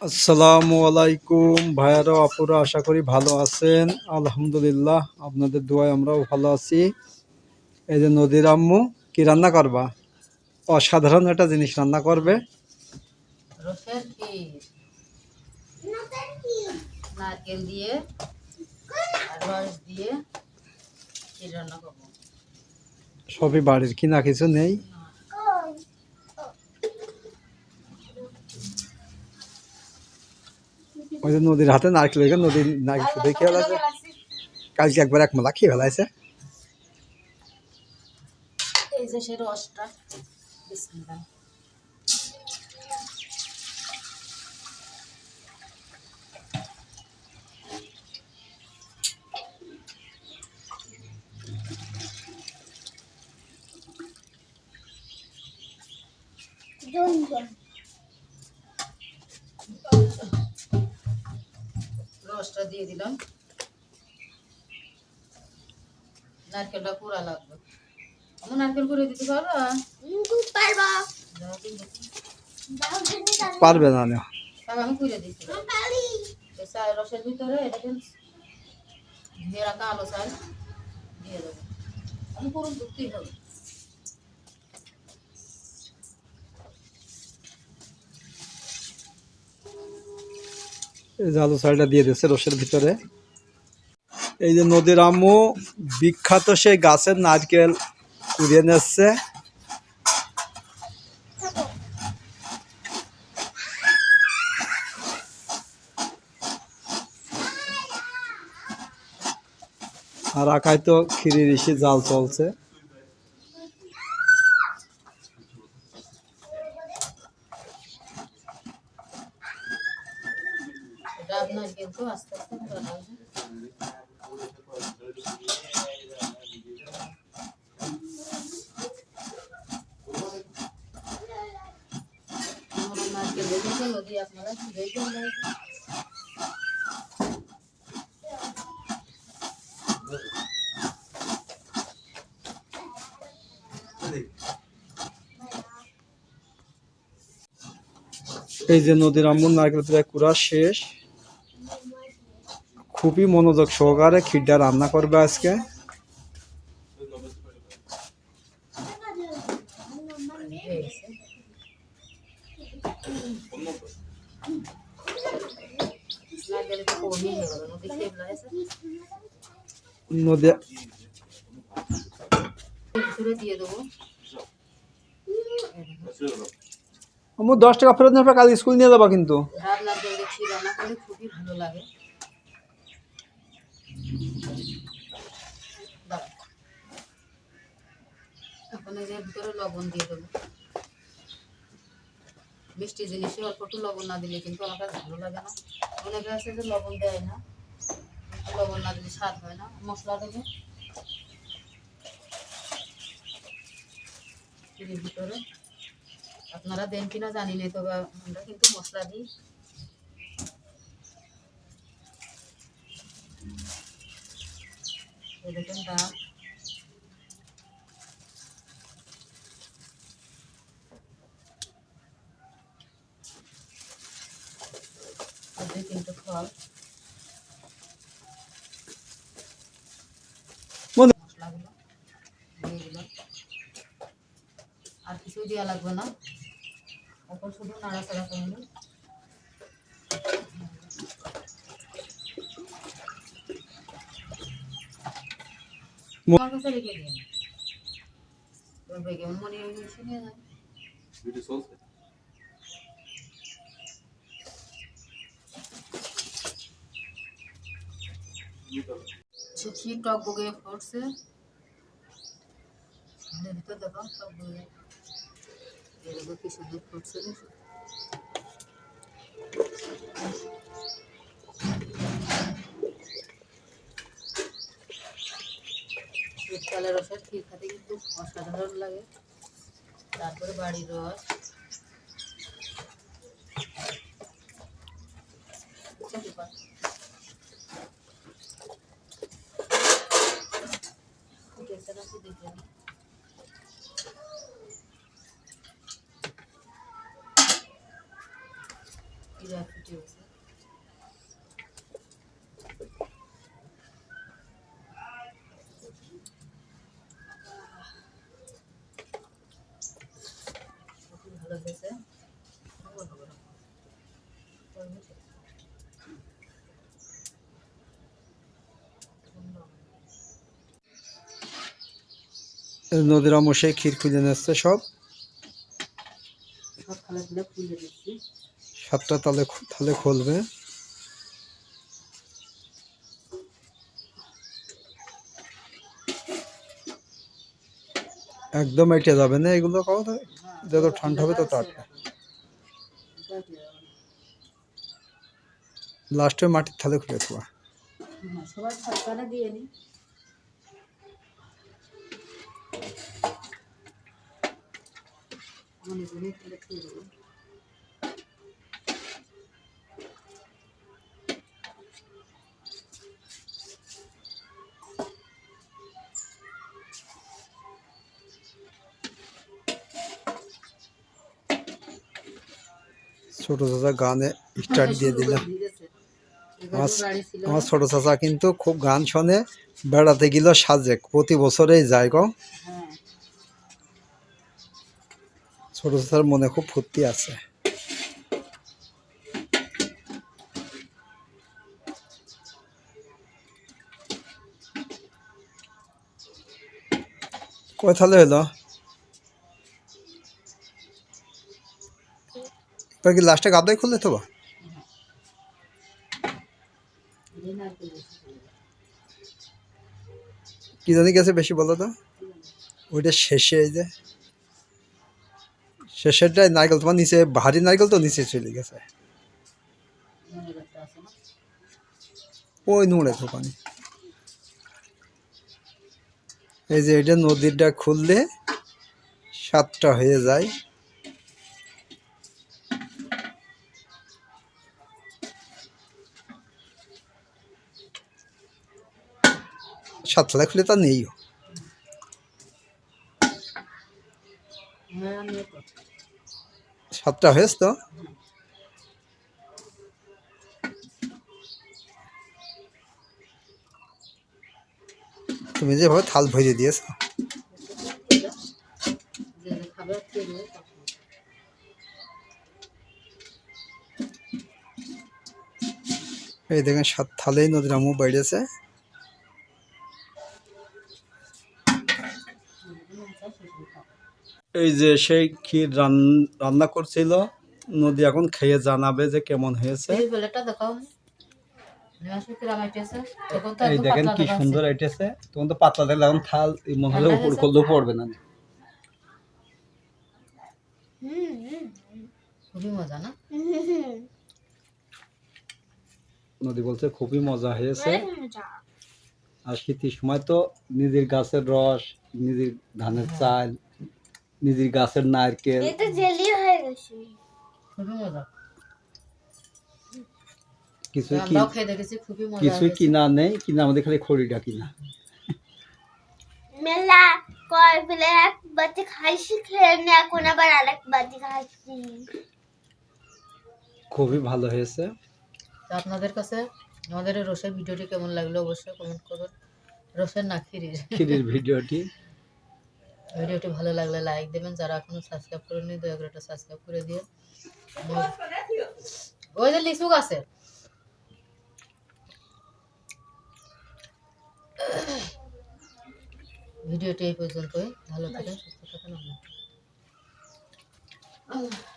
আসসালামু আলাইকুম ভাইয়ারা আপুরা, আশা করি ভালো আছেন। আলহামদুলিল্লাহ, আপনাদের দোয়ায় আমরাও ভালো আছি। এই যে নদীর আম্মু কি রান্না করবা? অসাধারণ একটা জিনিস রান্না করবে। রসের ক্ষীর, নারকেল দিয়ে আর রস দিয়ে ক্ষীর রান্না করবো। সবই বাড়ির, কিনা কিছু নেই। ওই যে নদীর হাতে নারকেল, নদীর নারকেল দেখে ফেলাছে। কালকে একবার এক মালা খেয়ে ফেলাইছে। এই যে সে রসটা, বিসমিল্লাহ। রসটা দিয়ে দিলাম। নারকেলটা পুরা লাগবে। আমি নারকেল করে দিতে পারবা? পারবে না না। আমি করে দিচ্ছি। রসের ভিতরে এটাকে ধুয়ে রাখা আলো চাল দিয়ে দেবো। আমি পুরো দুধতেই হবে। এই যে আলু চালটা দিয়ে দিচ্ছে রসের ভিতরে। এই যে নদীর আম্মু বিখ্যাত সেই গাছের নারকেল কুড়িয়ে নিচ্ছে। আর আকায় তো ক্ষীরের ইসে জাল চলছে। এটা আপনার কিন্তু আস্তে আস্তে বানাবো। নারকেল দেখে নদী আপনারা দেখে এই যে নদীর আম্মুর নারকেল প্রায় কুড়া শেষ। খুবই মনোযোগ সহকারে ক্ষীরটা রান্না করবে আজকে। নদী দিয়ে দেবো। আম্মু 10 টাকা ফেরত নেবে, কাল স্কুল নিয়ে যাবা কিন্তু। নারকেল দিয়ে রান্না করলে খুবই ভালো লাগে। এখন এই যে ভিতরে লবণ দিয়ে দেবো। মিষ্টি জিনিসে অল্প একটু লবণ না দিলে কিন্তু আমার কাছে ভালো লাগে না। অনেকে আছে যে লবণ দেয় না, লবণ না দিলে স্বাদ হয় না। মশলা দেবো এর ভিতরে। আপনারা দেন কিনা জানি না, তবে আমরা কিন্তু মশলা দিই। দেখেন ডাল, দুই তিনটে ফল, মশলাগুলো দিয়ে দিলাম। আর কিছু দেওয়া লাগবে না, এখন শুধু নাড়াচাড়া করবো। আমার কাছে রেখে দিন, বেগে মনে এসে নিয়ে যায়। ক্ষীর টক বগে পড়ছে, ভিতর দেখো টক বগে এরকম কি সুন্দর ফুটছে। শীতকালের রসের ক্ষীর খেতে কিন্তু অসাধারণ লাগে। তারপরে বাড়ির রস, দেখে হয়েছে। খুব ভালো হয়েছে। নদীর আম্মু সেই ক্ষীর খুঁজে নিচ্ছে সব সব খালে খুলে খুলে দিচ্ছি। 7টা তালে থালে খুলবে। একদম এঁটে যাবে না এগুলো খাওয়া যায়, যত ঠান্ডা হবে তত আটবে। লাস্টে মাটির থালে খুলে খাওয়া। সবাই সরকারে দিয়ে নি। অনেক অনেক করে খেয়ে দেবো। ছোট চাচা গানে স্টার্ট দিয়ে দিল। আমার বাড়ি ছিল আমার ছোট চাচা কিন্তু খুব গান শোনে, বেড়াতে গেল সাজে, প্রতি বছরেই যায় গো। হ্যাঁ ছোট চাচার মনে খুব ফুর্তি আছে। কয় থালে হলো? এবার কি লাস্টে গাবলাই খুললে তো? কি জানি গেছে বেশি বলো তো? ওইটা শেষে, এই যে শেষেরটাই নারকেল, তোমার নিচে ভারী নারকেল তো নিচে চলে গেছে। ওই নোড়ে তো পানি। এই যে এটা নদীরটা খুললে 7টা হয়ে যায়। 7 থালে খুলে তা নেইও। হ্যাঁ আমি তো 7টা হয়েছে তো। তুমি যেভাবে থাল ভরিয়ে দিয়েছো। যে খাবার খেয়ে দেবো তখন। এই দেখেন 7 থালেই নদীর আম্মু বেড়েছে। এই যে সেই ক্ষীর রান্না করছিল, নদী এখন খেয়ে জানাবে যে কেমন হয়েছে। এই প্লেটটা দেখাও। নেওয়ার কিরাম আইটেছে। এখন তো এই একদম দেখেন পাতলা কি দেখাচ্ছে। সুন্দর আইটেছে। তখন তো পাতলা দেখলে এখন থাল মনে হলে ঠান্ডা উপর হয়েছে? করলেও পড়বে না। খুবই মজা না? নদী বলছে খুবই মজা হয়েছে। আর শীতের সময় তো নিজের গাছের রস, নিজের ধানের চাল, নিজের গাছের নারকেল, খুবই মজা। কিছুই আমরাও খেয়ে দেখেছি, খুবই মজা কিছুই হয়েছে। কিনা নেই, কিনা আমাদের খালি খড়িটা কিনা। মেলা কয় ফেলে এক বাতি খাইছি, খেয়ে নি এখন আবার আরেক বাতি খাইছি। খুবই ভালো হয়েছে। তো আপনাদের কাছে আমাদের এই রোষের ভিডিওটি কেমন লাগলো অবশ্যই কমেন্ট করুন। রোষের না ক্ষীরির। ক্ষীরের ভিডিওটি ভিডিওটি ভালো লাগলে লাইক দেবেন, যারা এখনো সাবস্ক্রাইব করেননি দয়া করে একটা সাবস্ক্রাইব করে দিয়ে। ওই যে লিচু গাছে ভিডিওটি এই পর্যন্তই। ভালো থাকেন, সুস্থ থাকেন। আল্লাহ।